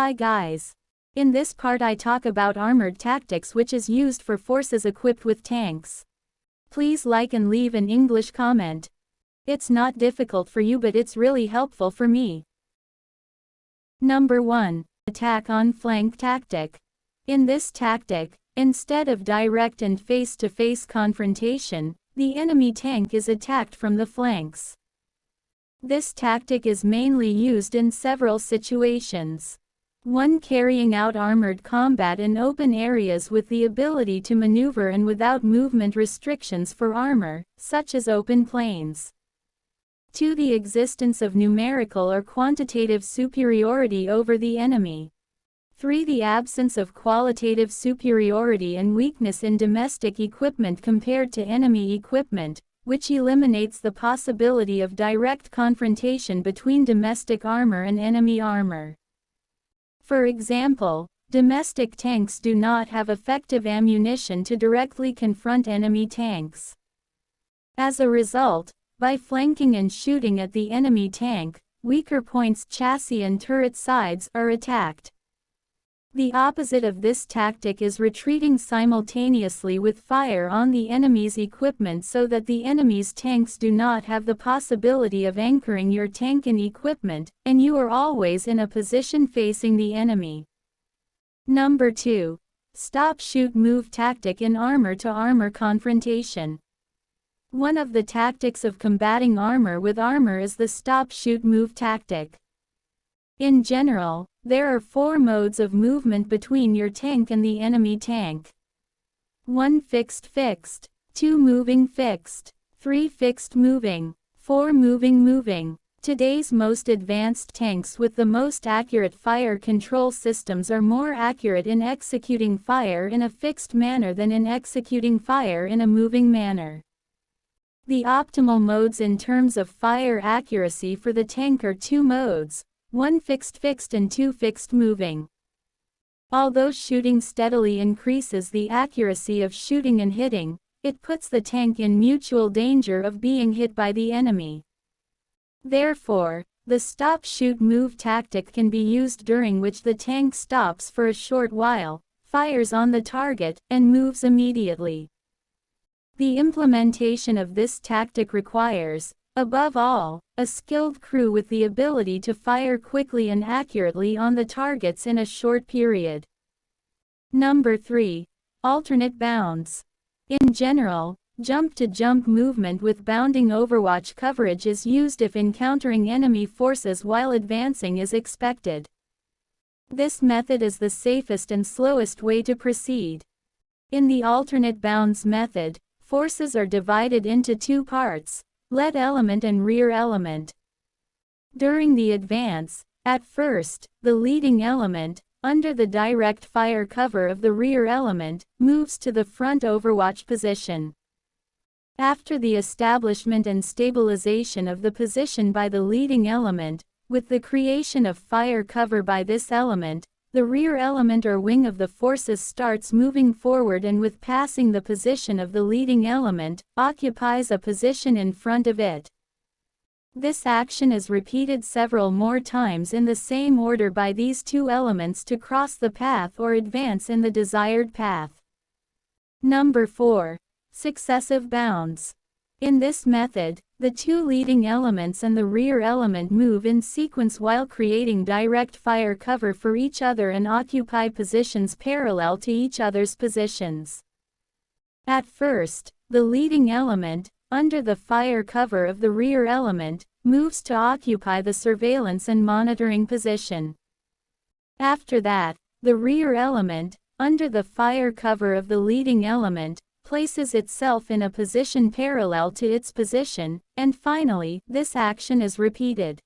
Hi guys. In this part I talk about armored tactics which is used for forces equipped with tanks. Please like and leave an English comment. It's not difficult for you but it's really helpful for me. Number 1. Attack on flank tactic. In this tactic, instead of direct and face-to-face confrontation, the enemy tank is attacked from the flanks. This tactic is mainly used in several situations. 1. Carrying out armored combat in open areas with the ability to maneuver and without movement restrictions for armor, such as open plains. 2. The existence of numerical or quantitative superiority over the enemy. 3. The absence of qualitative superiority and weakness in domestic equipment compared to enemy equipment, which eliminates the possibility of direct confrontation between domestic armor and enemy armor. For example, domestic tanks do not have effective ammunition to directly confront enemy tanks. As a result, by flanking and shooting at the enemy tank, weaker points, chassis and turret sides are attacked. The opposite of this tactic is retreating simultaneously with fire on the enemy's equipment so that the enemy's tanks do not have the possibility of anchoring your tank and equipment, and you are always in a position facing the enemy. Number 2. Stop-shoot-move tactic in armor-to-armor confrontation. One of the tactics of combating armor with armor is the stop-shoot-move tactic. In general, there are 4 modes of movement between your tank and the enemy tank. 1. Fixed. 2. Moving fixed. 3. Fixed moving. 4. Moving. Today's most advanced tanks with the most accurate fire control systems are more accurate in executing fire in a fixed manner than in executing fire in a moving manner. The optimal modes in terms of fire accuracy for the tank are 2 modes. 1. Fixed and 2. Fixed moving. Although shooting steadily increases the accuracy of shooting and hitting, it puts the tank in mutual danger of being hit by the enemy. Therefore, the stop-shoot-move tactic can be used during which the tank stops for a short while, fires on the target, and moves immediately. The implementation of this tactic requires, above all, a skilled crew with the ability to fire quickly and accurately on the targets in a short period. Number 3. Alternate bounds. In general, jump-to-jump movement with bounding overwatch coverage is used if encountering enemy forces while advancing is expected. This method is the safest and slowest way to proceed. In the alternate bounds method, forces are divided into 2 parts. Lead element and rear element. During the advance, at first, the leading element, under the direct fire cover of the rear element, moves to the front overwatch position. After the establishment and stabilization of the position by the leading element, with the creation of fire cover by this element, the rear element or wing of the forces starts moving forward and with passing the position of the leading element, occupies a position in front of it. This action is repeated several more times in the same order by these 2 elements to cross the path or advance in the desired path. Number 4. Successive bounds. In this method, the 2 leading elements and the rear element move in sequence while creating direct fire cover for each other and occupy positions parallel to each other's positions. At first, the leading element, under the fire cover of the rear element, moves to occupy the surveillance and monitoring position. After that, the rear element, under the fire cover of the leading element, places itself in a position parallel to its position, and finally, this action is repeated.